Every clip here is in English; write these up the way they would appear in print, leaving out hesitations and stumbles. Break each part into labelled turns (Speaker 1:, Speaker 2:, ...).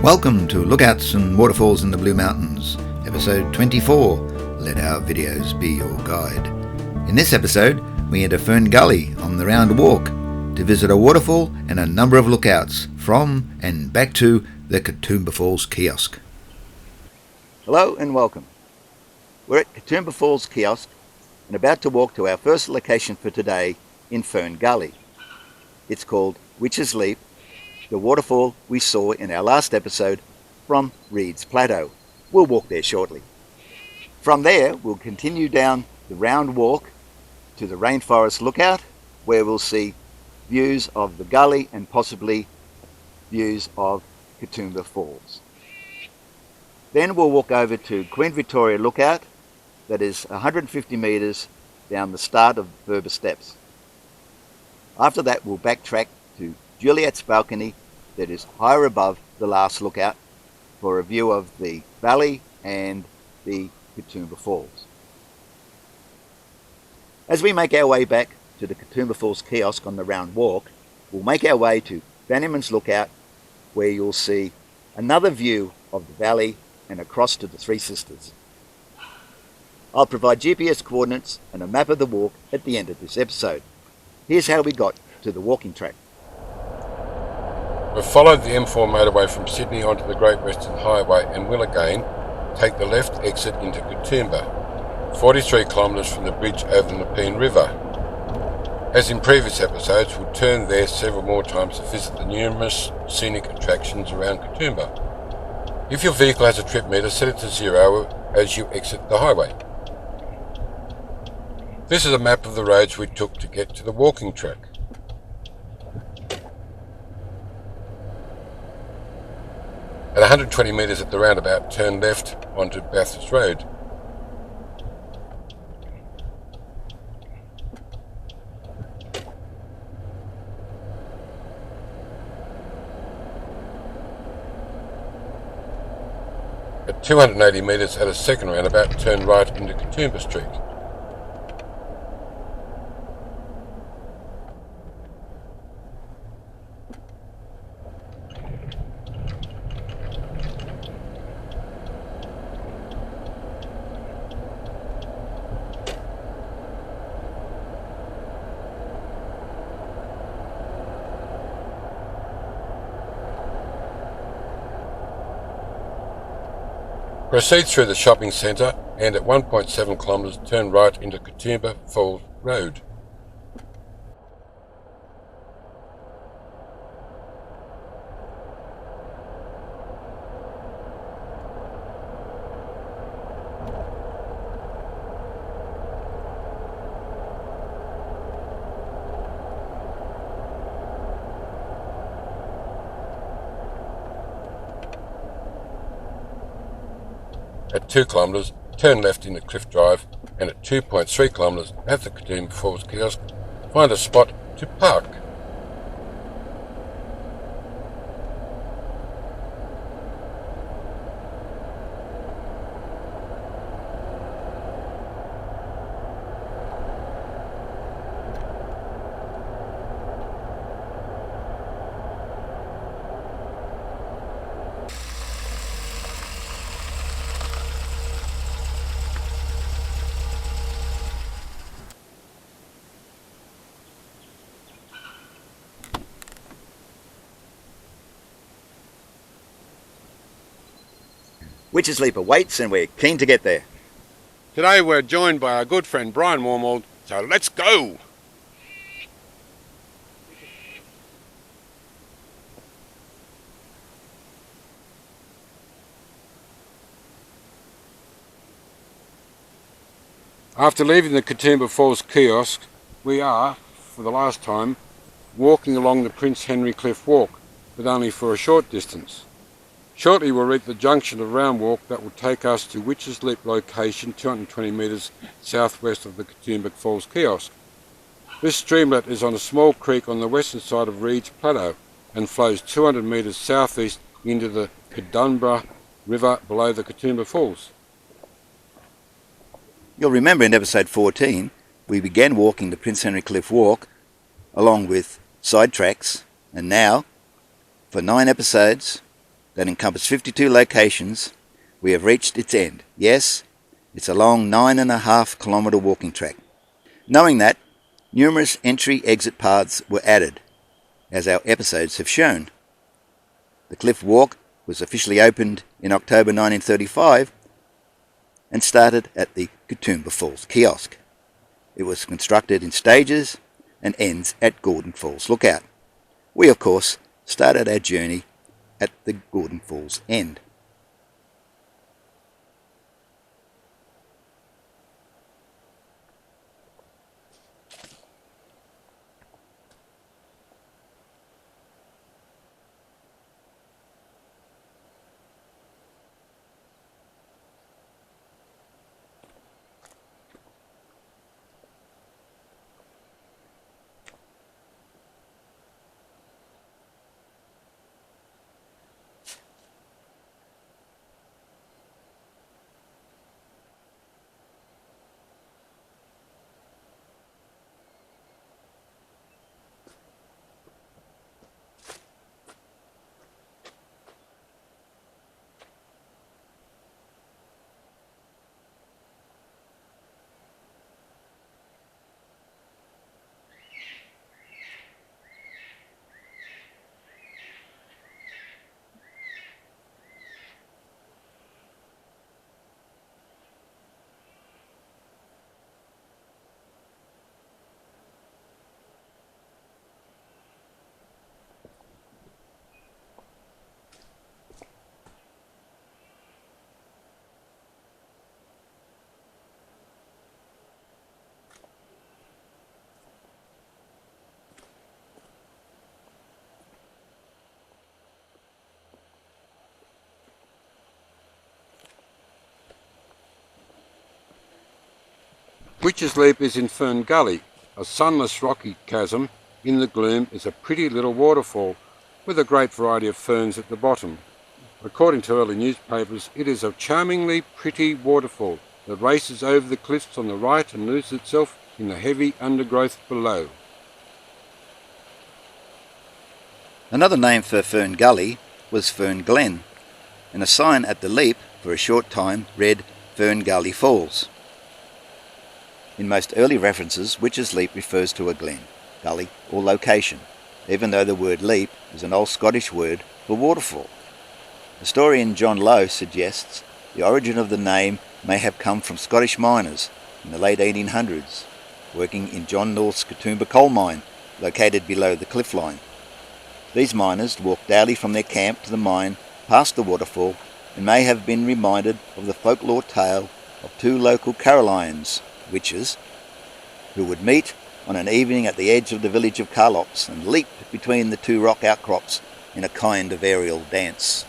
Speaker 1: Welcome to Lookouts and Waterfalls in the Blue Mountains, episode 24, Let Our Videos Be Your Guide. In this episode, we enter Fern Gully on the round walk to visit a waterfall and a number of lookouts from and back to the Katoomba Falls kiosk.
Speaker 2: Hello and welcome. We're at Katoomba Falls kiosk and about to walk to our first location for today in Fern Gully. It's called Witch's Leap, the waterfall we saw in our last episode from Reed's Plateau. We'll walk there shortly. From there, we'll continue down the round walk to the Rainforest Lookout, where we'll see views of the gully and possibly views of Katoomba Falls. Then we'll walk over to Queen Victoria Lookout, that is 150 metres down the start of Berber Steps. After that, we'll backtrack to Juliet's balcony that is higher above the last lookout for a view of the valley and the Katoomba Falls. As we make our way back to the Katoomba Falls kiosk on the round walk, we'll make our way to Vaniman's Lookout, where you'll see another view of the valley and across to the Three Sisters. I'll provide GPS coordinates and a map of the walk at the end of this episode. Here's how we got to the walking track.
Speaker 3: We've followed the M4 motorway from Sydney onto the Great Western Highway and will again take the left exit into Katoomba, 43 kilometres from the bridge over the Nepean River. As in previous episodes, we'll turn there several more times to visit the numerous scenic attractions around Katoomba. If your vehicle has a trip meter, set it to 0 as you exit the highway. This is a map of the roads we took to get to the walking track. At 120 metres at the roundabout, turn left onto Bathurst Road. At 280 metres at a second roundabout, turn right into Katoomba Street. Proceed through the shopping centre and at 1.7 kilometres turn right into Katoomba Falls Road. At 2 kilometres, turn left into Cliff Drive, and at 2.3 kilometres at the Katoomba Falls kiosk, find a spot to park.
Speaker 2: Witch's Leap awaits and we're keen to get there.
Speaker 4: Today we're joined by our good friend Brian Wormald, so let's go! After leaving the Katoomba Falls kiosk, we are, for the last time, walking along the Prince Henry Cliff Walk, but only for a short distance. Shortly we'll reach the junction of Round Walk that will take us to Witch's Leap location 220 metres southwest of the Katoomba Falls kiosk. This streamlet is on a small creek on the western side of Reed's Plateau and flows 200 metres southeast into the Katoomba River below the Katoomba Falls.
Speaker 2: You'll remember in episode 14 we began walking the Prince Henry Cliff Walk along with side tracks, and now, for 9 episodes, that encompass 52 locations, we have reached its end. Yes, it's a long 9.5 kilometre walking track. Knowing that, numerous entry-exit paths were added, as our episodes have shown. The Cliff Walk was officially opened in October 1935 and started at the Katoomba Falls kiosk. It was constructed in stages and ends at Gordon Falls Lookout. We, of course, started our journey at the Gordon Falls end.
Speaker 4: Witch's Leap is in Fern Gully, a sunless rocky chasm. In the gloom is a pretty little waterfall with a great variety of ferns at the bottom. According to early newspapers, it is a charmingly pretty waterfall that races over the cliffs on the right and loses itself in the heavy undergrowth below.
Speaker 2: Another name for Fern Gully was Fern Glen, and a sign at the leap for a short time read Fern Gully Falls. In most early references, Witch's Leap refers to a glen, gully or location, even though the word leap is an old Scottish word for waterfall. Historian John Lowe suggests the origin of the name may have come from Scottish miners in the late 1800s, working in John North's Katoomba coal mine, located below the cliff line. These miners walked daily from their camp to the mine past the waterfall and may have been reminded of the folklore tale of two local Carolines, witches, who would meet on an evening at the edge of the village of Carlops and leap between the two rock outcrops in a kind of aerial dance.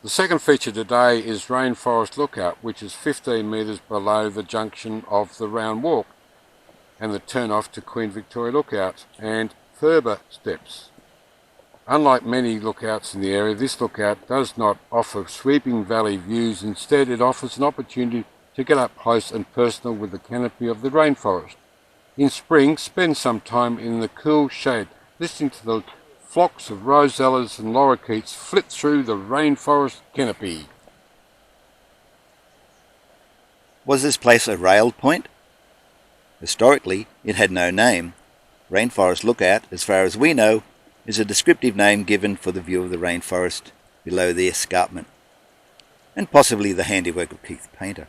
Speaker 4: The second feature today is Rainforest Lookout, which is 15 metres below the junction of the round walk and the turn off to Queen Victoria Lookout and Furber Steps. Unlike many lookouts in the area, this lookout does not offer sweeping valley views. Instead, it offers an opportunity to get up close and personal with the canopy of the rainforest. In spring, spend some time in the cool shade, listening to the flocks of rosellas and lorikeets flit through the rainforest canopy.
Speaker 2: Was this place a railed point? Historically, it had no name. Rainforest Lookout, as far as we know, is a descriptive name given for the view of the rainforest below the escarpment, and possibly the handiwork of Keith Painter.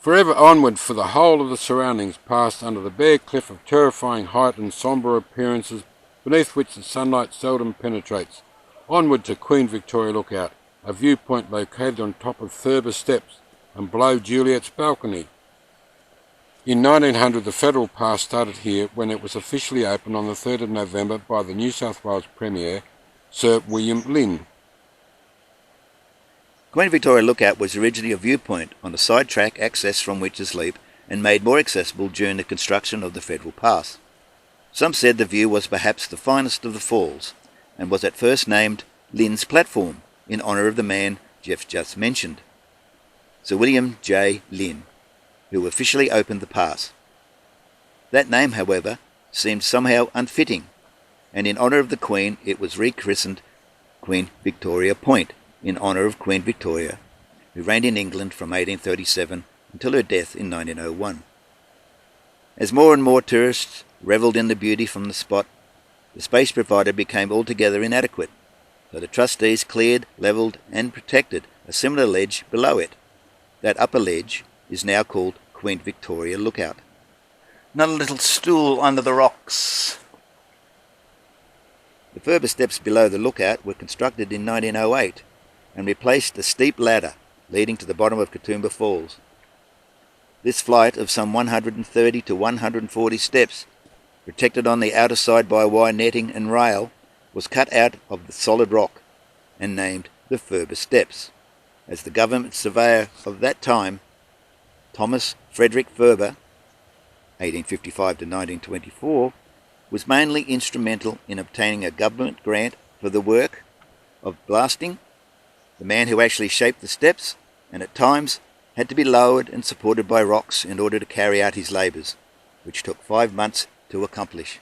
Speaker 4: Forever onward, for the whole of the surroundings passed under the bare cliff of terrifying height and sombre appearances beneath which the sunlight seldom penetrates. Onward to Queen Victoria Lookout, a viewpoint located on top of Furber Steps and below Juliet's balcony. In 1900, the Federal Pass started here when it was officially opened on the 3rd of November by the New South Wales Premier, Sir William Lynn.
Speaker 2: Queen Victoria Lookout was originally a viewpoint on a side track access from Witches Leap and made more accessible during the construction of the Federal Pass. Some said the view was perhaps the finest of the falls and was at first named Lynn's Platform in honour of the man Jeff just mentioned, Sir William J. Lynn, who officially opened the pass. That name, however, seemed somehow unfitting, and in honour of the Queen it was rechristened Queen Victoria Point, in honour of Queen Victoria, who reigned in England from 1837 until her death in 1901. As more and more tourists revelled in the beauty from the spot, the space provided became altogether inadequate, so the trustees cleared, levelled and protected a similar ledge below it. That upper ledge is now called Queen Victoria Lookout. Another little stool under the rocks. The Furber Steps below the lookout were constructed in 1908 and replaced a steep ladder leading to the bottom of Katoomba Falls. This flight of some 130 to 140 steps, protected on the outer side by wire netting and rail, was cut out of the solid rock and named the Furber Steps, as the government surveyor of that time, Thomas Frederick Furber, 1855 to 1924, was mainly instrumental in obtaining a government grant for the work of blasting, the man who actually shaped the steps, and at times had to be lowered and supported by rocks in order to carry out his labours, which took 5 months to accomplish.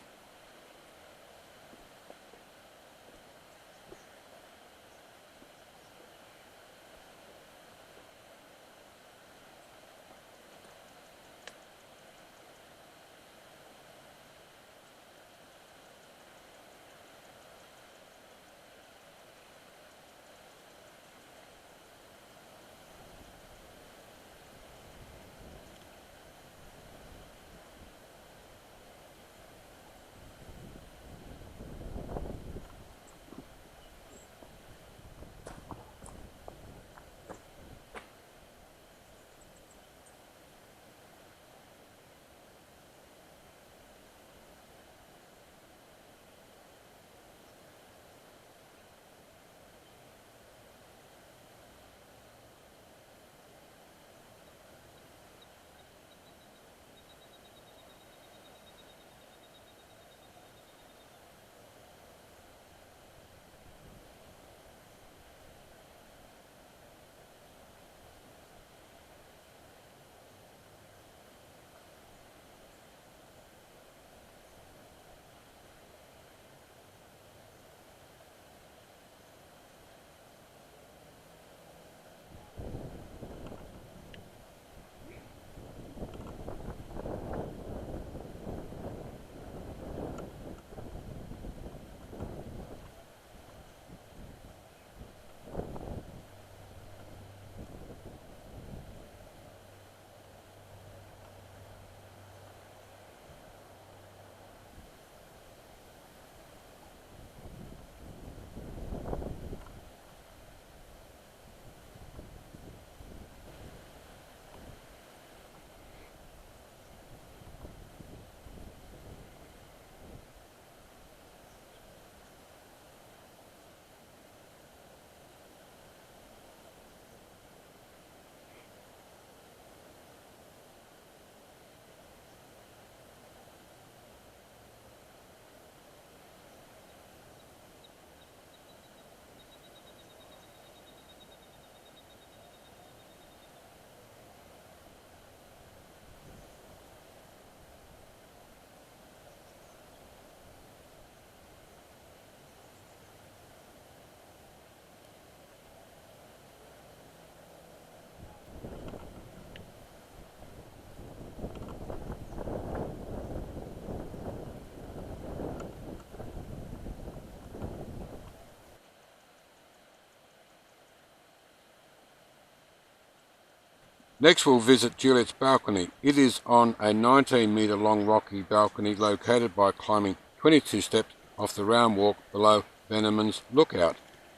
Speaker 4: Next we'll visit Juliet's balcony. It is on a 19-metre long rocky balcony located by climbing 22 steps off the round walk below Vaniman's Lookout,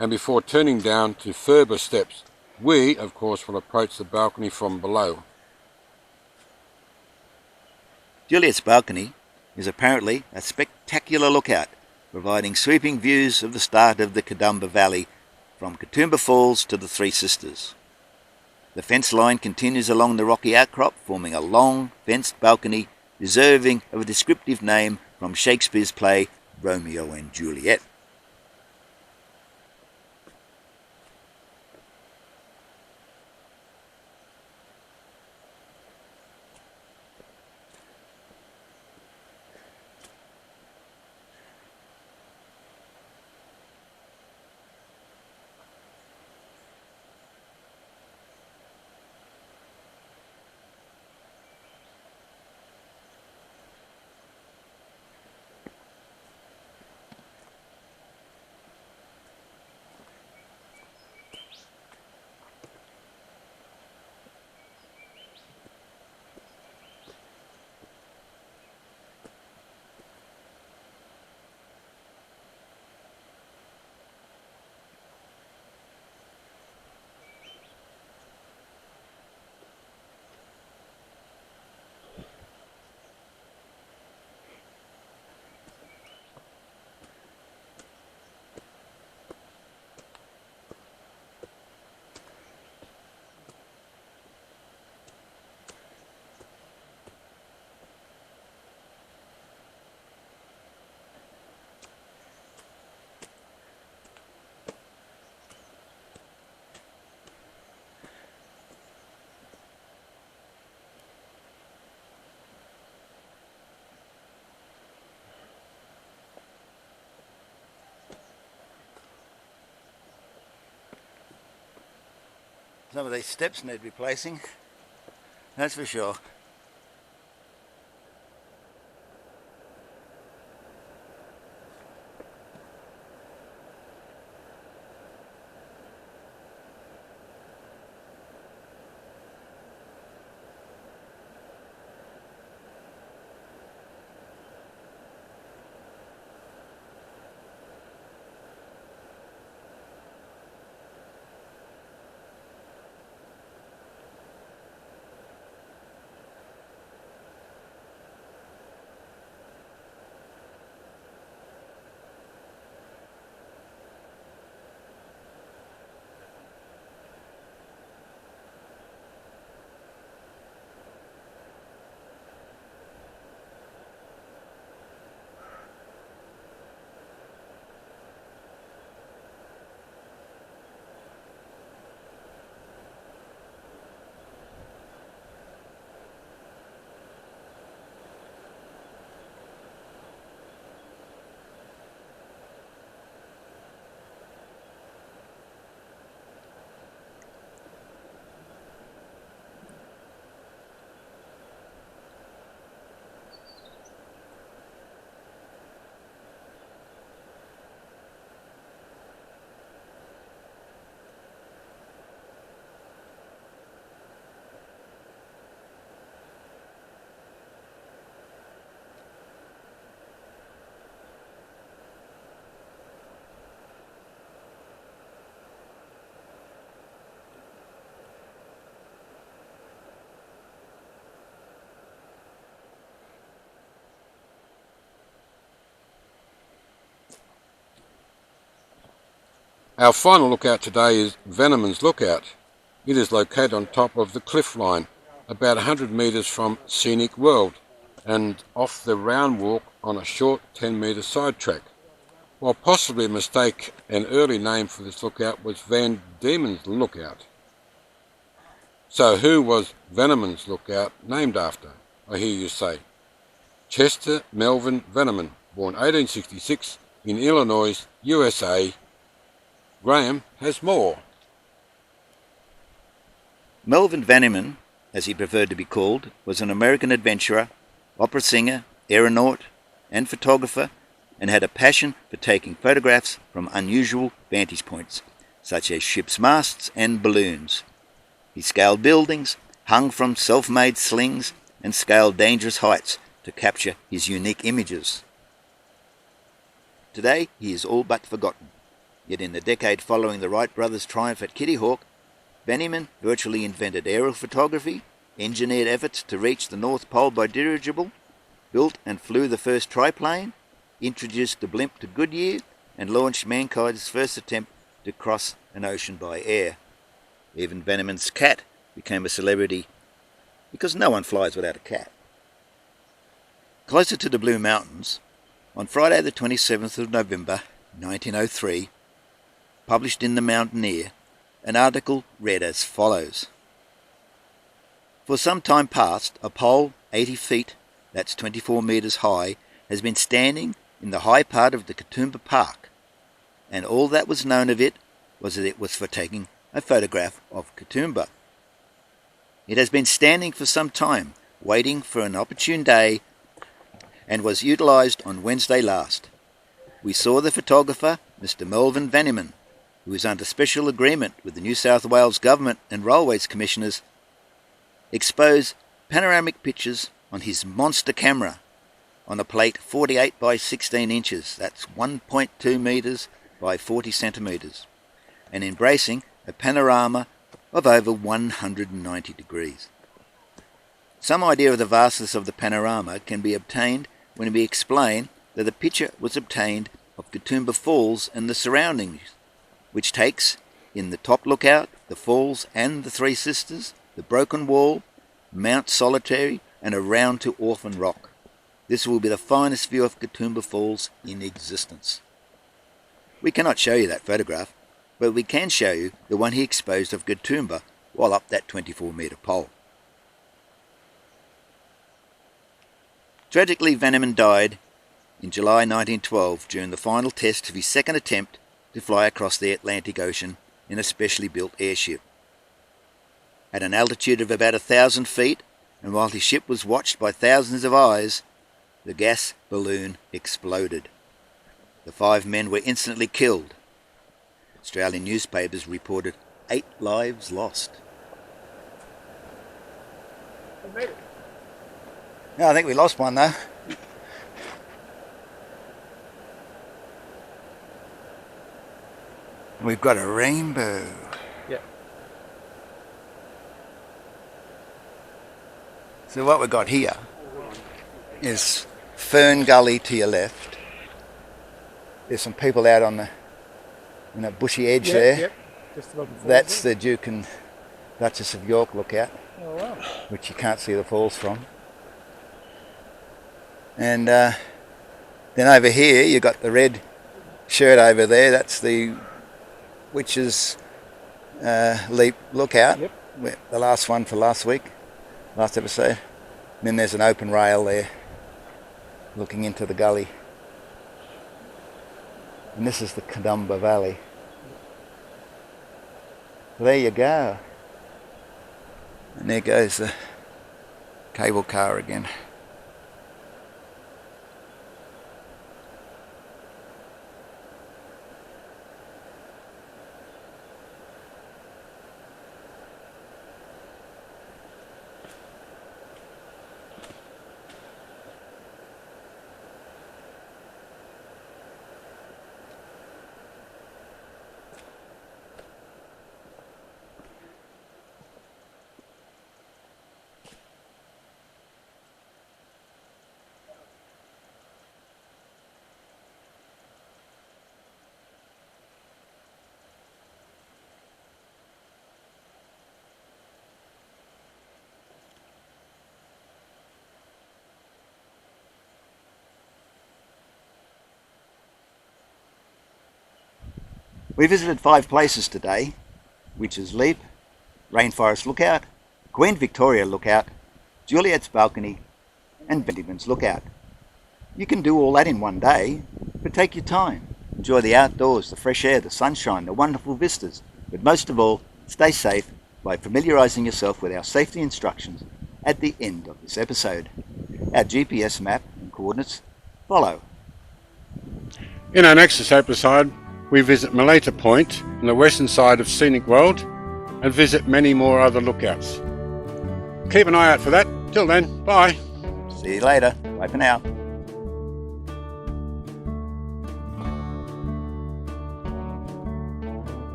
Speaker 4: and before turning down to further steps. We, of course, will approach the balcony from below.
Speaker 2: Juliet's balcony is apparently a spectacular lookout, providing sweeping views of the start of the Katoomba Valley from Katoomba Falls to the Three Sisters. The fence line continues along the rocky outcrop, forming a long, fenced balcony deserving of a descriptive name from Shakespeare's play Romeo and Juliet. Some of these steps need replacing, that's for sure.
Speaker 4: Our final lookout today is Vaniman's Lookout. It is located on top of the cliff line, about 100 metres from Scenic World, and off the round walk on a short 10-metre sidetrack. While possibly a mistake, an early name for this lookout was Vaniman's Lookout. So who was Vaniman's Lookout named after, I hear you say? Chester Melvin Vaniman, born 1866 in Illinois, USA. Graham has more.
Speaker 2: Melvin Vaniman, as he preferred to be called, was an American adventurer, opera singer, aeronaut and photographer, and had a passion for taking photographs from unusual vantage points, such as ships' masts and balloons. He scaled buildings, hung from self-made slings, and scaled dangerous heights to capture his unique images. Today he is all but forgotten, yet in the decade following the Wright brothers' triumph at Kitty Hawk, Vaniman virtually invented aerial photography, engineered efforts to reach the North Pole by dirigible, built and flew the first triplane, introduced the blimp to Goodyear, and launched mankind's first attempt to cross an ocean by air. Even Vaniman's cat became a celebrity because no one flies without a cat. Closer to the Blue Mountains, on Friday the 27th of November 1903, published in the Mountaineer, an article read as follows. For some time past, a pole 80 feet, that's 24 metres high, has been standing in the high part of the Katoomba Park, and all that was known of it was that it was for taking a photograph of Katoomba. It has been standing for some time, waiting for an opportune day, and was utilised on Wednesday last. We saw the photographer, Mr. Melvin Vaniman, who is under special agreement with the New South Wales Government and Railways Commissioners, expose panoramic pictures on his monster camera on a plate 48 by 16 inches, that's 1.2 metres by 40 centimetres, and embracing a panorama of over 190 degrees. Some idea of the vastness of the panorama can be obtained when we explain that the picture was obtained of Katoomba Falls and the surroundings, which takes in the top lookout, the falls and the Three Sisters, the Broken Wall, Mount Solitary and a round to Orphan Rock. This will be the finest view of Katoomba Falls in existence. We cannot show you that photograph, but we can show you the one he exposed of Katoomba while up that 24-metre pole. Tragically, Vaniman died in July 1912 during the final test of his second attempt to fly across the Atlantic Ocean in a specially built airship. At an altitude of about 1,000 feet, and while his ship was watched by thousands of eyes, the gas balloon exploded. The 5 men were instantly killed. Australian newspapers reported 8 lives lost. No, I think we lost one though. We've got a rainbow.
Speaker 5: Yeah.
Speaker 2: So what we've got here is Fern Gully to your left. There's some people out on the bushy edge there.
Speaker 5: Yep. Just above the falls.
Speaker 2: That's the Duke and Duchess of York Lookout,
Speaker 5: Oh wow.
Speaker 2: which you can't see the falls from. And then over here you've got the red shirt over there. That's the Witches Leap Lookout.
Speaker 5: Yep.
Speaker 2: The last one for last episode. And then there's an open rail there looking into the gully. And this is the Kadumba Valley. There you go. And there goes the cable car again. We visited 5 places today: Witches Leap, Rainforest Lookout, Queen Victoria Lookout, Juliet's Balcony and Vaniman's Lookout. You can do all that in one day, but take your time. Enjoy the outdoors, the fresh air, the sunshine, the wonderful vistas, but most of all, stay safe by familiarising yourself with our safety instructions at the end of this episode. Our GPS map and coordinates follow.
Speaker 4: In our next episode, we visit Maleta Point on the western side of Scenic World and visit many more other lookouts. Keep an eye out for that. Till then, bye.
Speaker 2: See you later. Bye for now.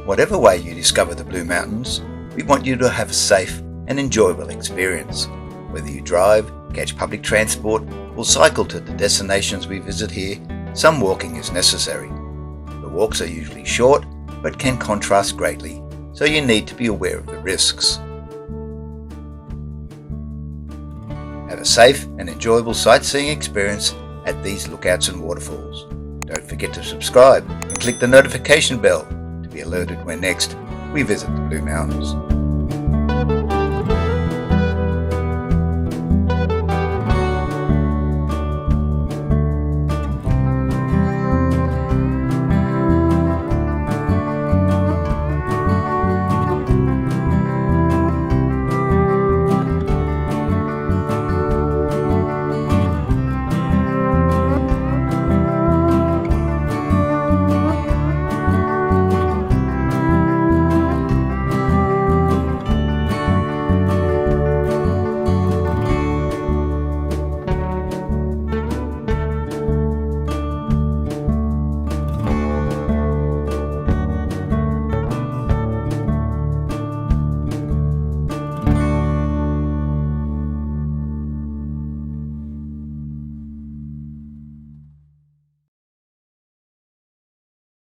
Speaker 1: Whatever way you discover the Blue Mountains, we want you to have a safe and enjoyable experience. Whether you drive, catch public transport, or cycle to the destinations we visit here, some walking is necessary. The walks are usually short, but can contrast greatly, so you need to be aware of the risks. Have a safe and enjoyable sightseeing experience at these lookouts and waterfalls. Don't forget to subscribe and click the notification bell to be alerted when next we visit the Blue Mountains.